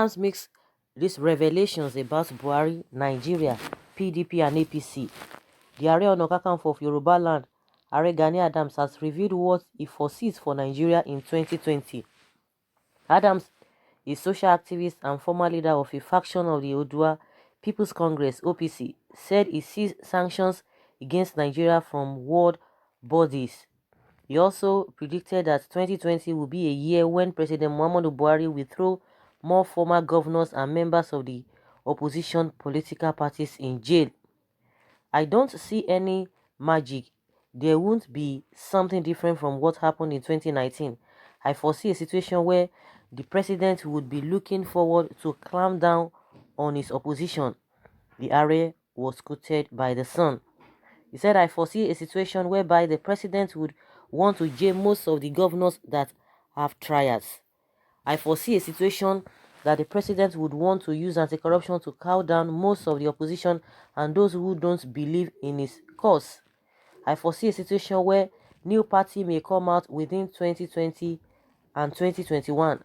Nigerians makes these revelations about Buhari, Nigeria, PDP and APC. The Lың ông 10NŠ of Yoruba land, Gani Adams, has revealed what he foresees for Nigeria in 2020. Adams, a social activist and former leader of a faction of the Odua People's Congress (OPC), said he sees sanctions against Nigeria from world bodies. He also predicted that 2020 will be a year when President Muhammadu Buhari will throw more former governors and members of the opposition political parties in jail. I don't see any magic. There won't be something different from what happened in 2019. I foresee a situation where the president would be looking forward to clamp down on his opposition. The area was quoted by The Sun. He said, I foresee a situation whereby the president would want to jail most of the governors that have trials. I foresee a situation that the president would want to use anti-corruption to cow down most of the opposition and those who don't believe in his cause. I foresee a situation where new party may come out within 2020 and 2021.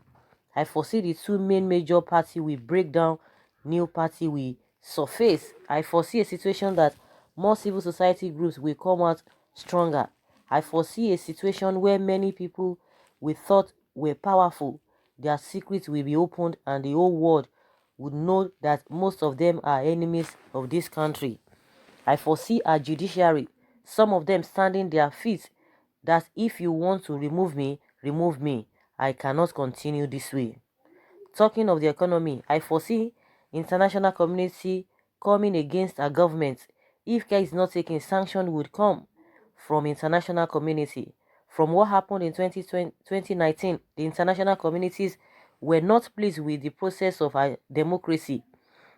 I foresee the two main major party will break down, new party will surface. I foresee a situation that more civil society groups will come out stronger. I foresee a situation where many people we thought were powerful, their secrets will be opened and the whole world would know that most of them are enemies of this country. I foresee our judiciary, some of them standing their feet, that if you want to remove me, remove me. I cannot continue this way. Talking of the economy, I foresee international community coming against our government. If care is not taken, sanction would come from international community. From what happened in 2019, the international communities were not pleased with the process of our democracy.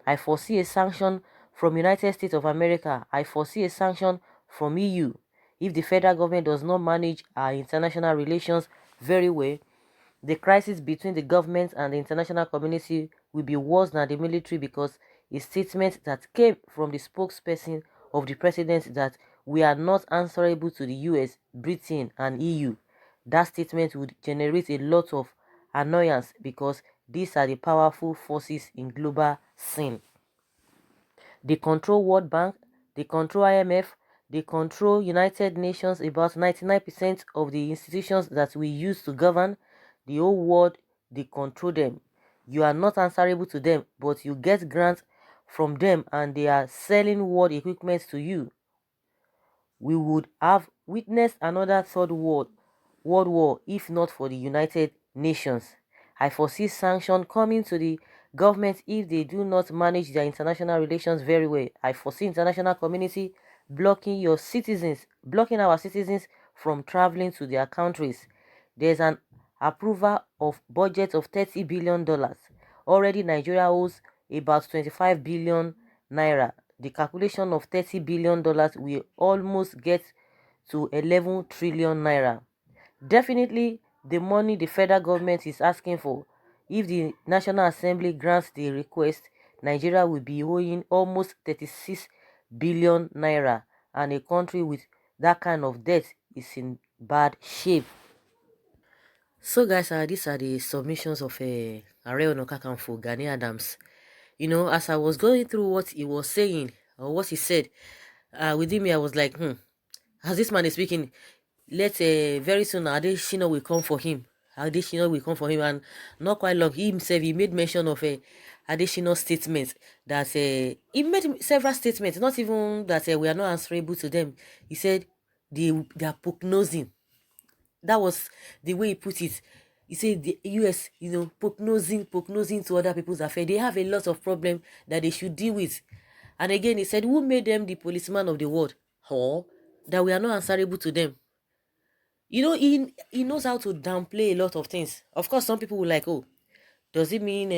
I foresee a sanction from United States of America. I foresee a sanction from EU. If the federal government does not manage our international relations very well, the crisis between the government and the international community will be worse than the military, because a statement that came from the spokesperson of the president that we are not answerable to the US, Britain and EU. That statement would generate a lot of annoyance because these are the powerful forces in global scene. They control World Bank, they control IMF, they control United Nations, about 99% of the institutions that we use to govern the whole world. They control them. You are not answerable to them, but you get grants from them and they are selling world equipment to you. We would have witnessed another third world war if not for the United Nations. I foresee sanctions coming to the government if they do not manage their international relations very well. I foresee international community blocking our citizens from traveling to their countries. There's an approval of budget of $30 billion. Already Nigeria owes about 25 billion naira. The calculation of $30 billion will almost get to 11 trillion naira. Definitely the money the federal government is asking for. If the National Assembly grants the request, Nigeria will be owing almost 36 billion naira, and a country with that kind of debt is in bad shape. So guys, these are the submissions of Lың ông 10NŠ, Gani Adams. You know, as I was going through what he was saying, or what he said, within me I was like, as this man is speaking, let's very soon Adesina will come for him. Adesina will come for him, and not quite long, he himself, he made mention of Adesina's statement that he made several statements, not even that we are not answerable to them. He said they are prognosing. That was the way he put it. He said the US, prognosing to other people's affairs. They have a lot of problems that they should deal with. And again, he said, who made them the policeman of the world? Or that we are not answerable to them. You know, he knows how to downplay a lot of things. Of course, some people will like, oh, does it mean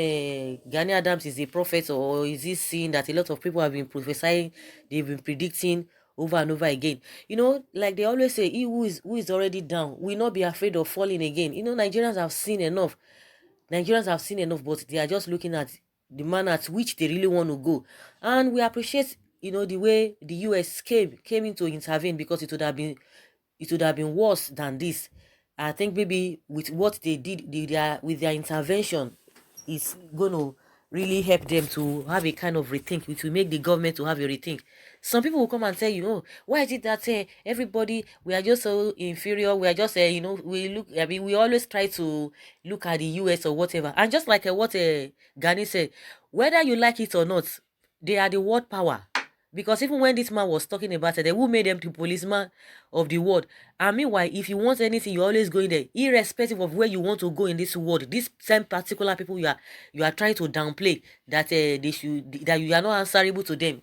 Gani Adams is a prophet, or is he seeing that a lot of people have been prophesying, they've been predicting over and over again? You know, like they always say, he who is already down will not be afraid of falling again. You know, Nigerians have seen enough. But they are just looking at the manner at which they really want to go. And we appreciate, the way the US came in to intervene, because it would have been worse than this. I think maybe with what they did with their intervention, is going to really help them to have a kind of rethink. It will make the government to have a rethink. Some people will come and say, why is it that everybody, we are just so inferior, we are just we look, I mean, we always try to look at the US or whatever. And just like what Gani said, whether you like it or not, they are the world power. Because even when this man was talking about it, they who made them the policeman of the world. And meanwhile, if you want anything, you always go in there, irrespective of where you want to go in this world. This same particular people you are trying to downplay that that you are not answerable to them.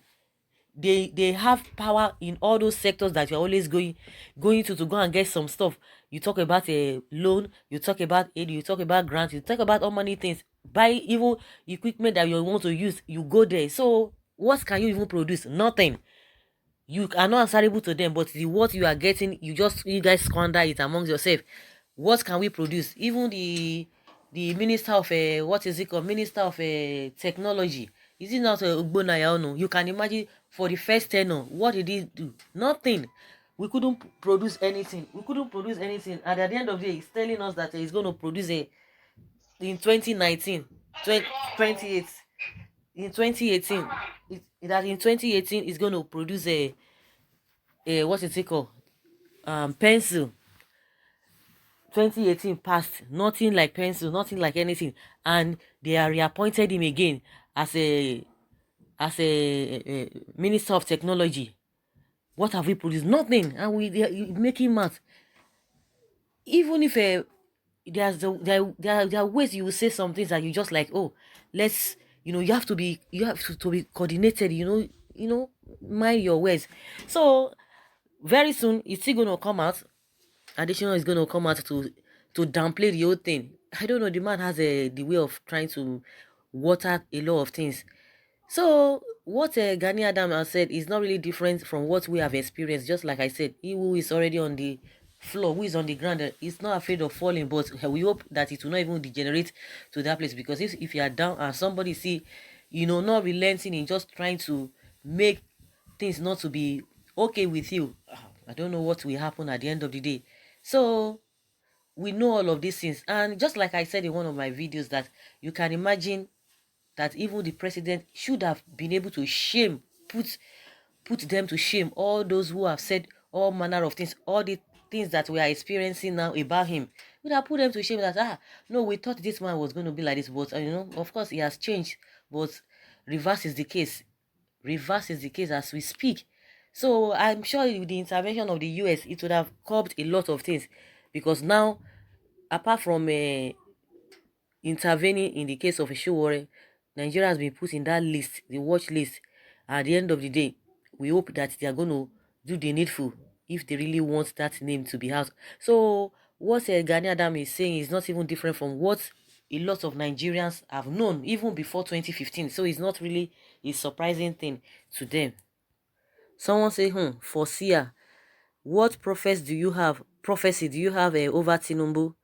They have power in all those sectors that you're always going to go and get some stuff. You talk about a loan, you talk about aid, you talk about grants, you talk about all many things. Buy even equipment that you want to use, you go there. So what can you even produce? Nothing. You are not answerable to them, but what you are getting, you guys squander it amongst yourself. What can we produce? Even the minister of what is it called? Minister of technology. Is it not Ugbonayano? You can imagine for the first tenure, what did he do? Nothing. We couldn't produce anything. And at the end of the day, he's telling us that he's going to produce in 2019, 28 in 2018, that in 2018 is going to produce what is it called, pencil. 2018 passed, nothing like pencil, nothing like anything, and they are reappointed him again as a minister of technology. What have we produced? Nothing. And we they are making math. Even if there are ways you will say some things that you just like, oh, let's, you have to be coordinated, mind your words. So very soon it's still gonna come out. Additional is gonna come out to downplay the whole thing. I don't know, the man has the way of trying to water a lot of things. So what Gani Adam has said is not really different from what we have experienced. Just like I said, he who is already on the floor, who is on the ground, is not afraid of falling. But we hope that it will not even degenerate to that place. Because if you are down and somebody see, not relenting in just trying to make things not to be okay with you, I don't know what will happen at the end of the day. So we know all of these things. And just like I said in one of my videos, that you can imagine that even the president should have been able to put them to shame, all those who have said all manner of things, all the things that we are experiencing now about him. Would have put them to shame that, no, we thought this man was going to be like this, but of course he has changed. But reverse is the case. Reverse is the case as we speak. So I'm sure with the intervention of the US, it would have curbed a lot of things, because now, apart from intervening in the case of Šçąór, Nigeria has been put in that list, the watch list. At the end of the day, we hope that they are going to do the needful if they really want that name to be out. So what Gani Adam is saying is not even different from what a lot of Nigerians have known even before 2015. So it's not really a surprising thing to them. Someone say, foreseer, what prophecy do you have over Tinubu?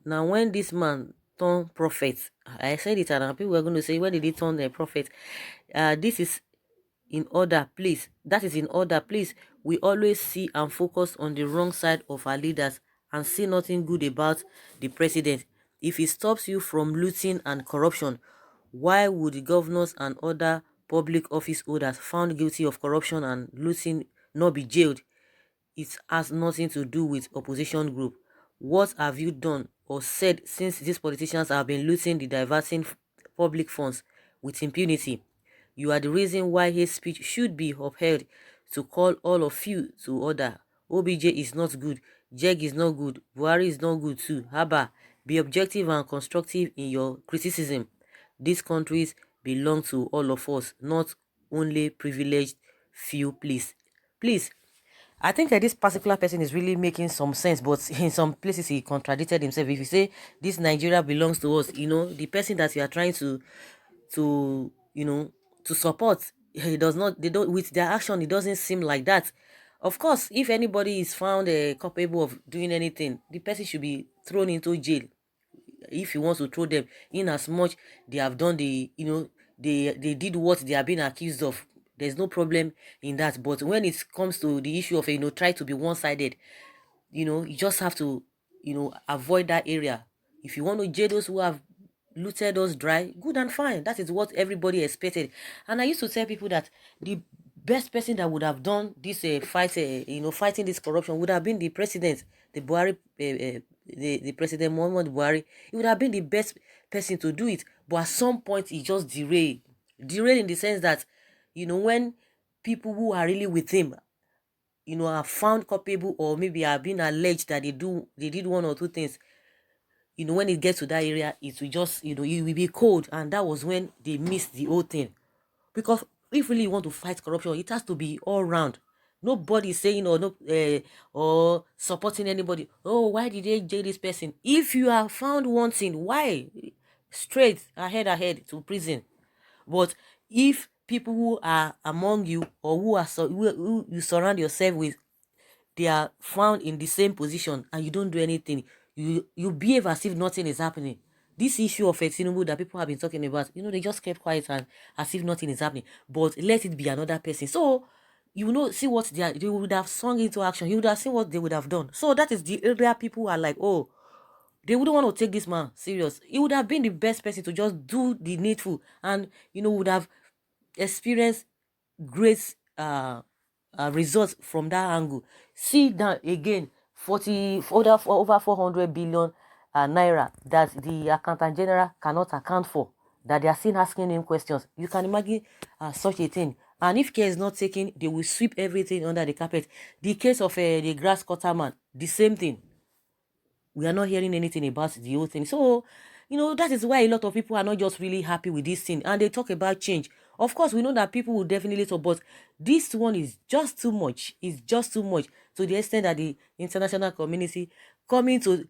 Now when this man turned prophet, I said it, and people were going to say, when did he turn a prophet? This is in order, please. That is in order, please. We always see and focus on the wrong side of our leaders and see nothing good about the president. If he stops you from looting and corruption, why would the governors and other public office holders found guilty of corruption and looting not be jailed? It has nothing to do with opposition group. What have you done or said since these politicians have been looting the diverting public funds with impunity? You are the reason why his speech should be upheld. To call all of you to order. OBJ is not good. Jeg is not good. Buhari is not good too. Haba, be objective and constructive in your criticism. These countries belong to all of us, not only privileged few, please. Please, I think that this particular person is really making some sense, but in some places he contradicted himself. If you say this Nigeria belongs to us, the person that you are trying to to support, they don't, with their action, it doesn't seem like that. Of course, if anybody is found capable of doing anything, the person should be thrown into jail. If he wants to throw them, in as much they have done they did what they are being accused of, there's no problem in that. But when it comes to the issue of try to be one-sided, you just have to avoid that area. If you want to jail those who have looted us dry, good and fine. That is what everybody expected. And I used to tell people that the best person that would have done this fight, fighting this corruption would have been the president, the Buhari, the President Muhammad Buhari. He would have been the best person to do it. But at some point, he just derailed. Derailed in the sense that, when people who are really with him, are found culpable, or maybe are being alleged that they did one or two things, when it gets to that area, it will just, it will be cold. And that was when they missed the whole thing. Because if really you want to fight corruption, it has to be all round. Nobody saying or supporting anybody. Oh, why did they jail this person? If you are found wanting, why? Straight ahead to prison. But if people who are among you, or who you surround yourself with, they are found in the same position and you don't do anything, you behave as if nothing is happening. This issue of Tinubu that people have been talking about, they just kept quiet and as if nothing is happening. But let it be another person. So, see what they would have swung into action. You would have seen what they would have done. So that is the area people are like, oh, they wouldn't want to take this man serious. He would have been the best person to just do the needful, and would have experienced great results from that angle. See that again, over 400 billion naira that the accountant general cannot account for, that they are still asking him questions. You can imagine such a thing. And if care is not taken, they will sweep everything under the carpet. The case of the grass cutter man, the same thing. We are not hearing anything about the whole thing. So, that is why a lot of people are not just really happy with this thing. And they talk about change. Of course, we know that people will definitely support. This one is just too much. It's just too much, to the extent that the international community coming to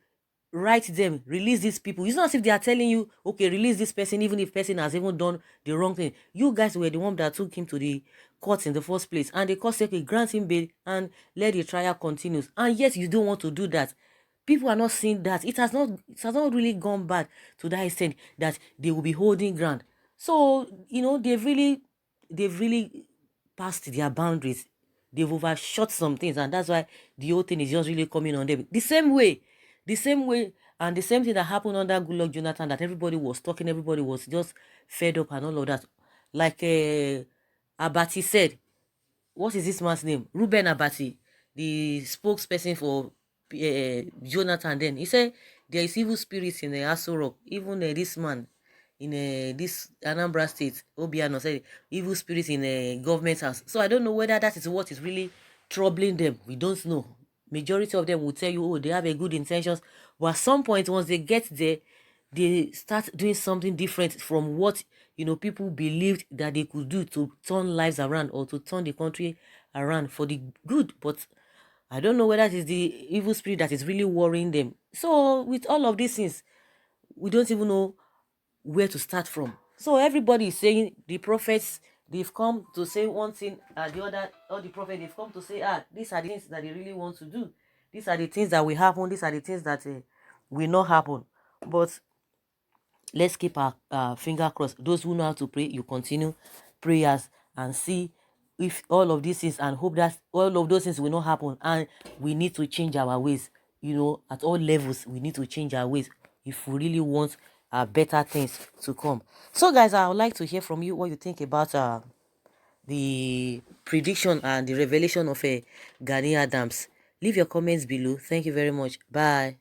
write them, release these people. It's not as if they are telling you, okay, release this person, even if person has even done the wrong thing. You guys were the one that took him to the courts in the first place. And the court said, okay, grant him bail and let the trial continues. And yet you don't want to do that. People are not seeing that it has not really gone bad to that extent that they will be holding ground. So they've really passed their boundaries. They've overshot some things, and that's why the whole thing is just really coming on them. The same way, and the same thing that happened under Goodluck Jonathan, that everybody was talking, everybody was just fed up and all of that. Like Abati said, what is this man's name? Ruben Abati, the spokesperson for Jonathan. Then he said there is evil spirits in the Aso Rock. Even this man in this Anambra State, Obiano, said evil spirits in the government house. So I don't know whether that is what is really troubling them. We don't know. Majority of them will tell you, oh, they have a good intentions, but at some point, once they get there, they start doing something different from what people believed that they could do to turn lives around, or to turn the country around for the good. But I don't know whether it is the evil spirit that is really worrying them. So with all of these things, we don't even know where to start from. So everybody is saying the prophets, they've come to say one thing and the other. All the prophets, they've come to say, these are the things that they really want to do. These are the things that will happen. These are the things that will not happen. But let's keep our finger crossed. Those who know how to pray, you continue prayers and see if all of these things, and hope that all of those things will not happen. And we need to change our ways, at all levels. We need to change our ways if we really want better things to come. So guys, I would like to hear from you what you think about the prediction and the revelation of Gani Adams. Leave your comments below. Thank you very much. Bye.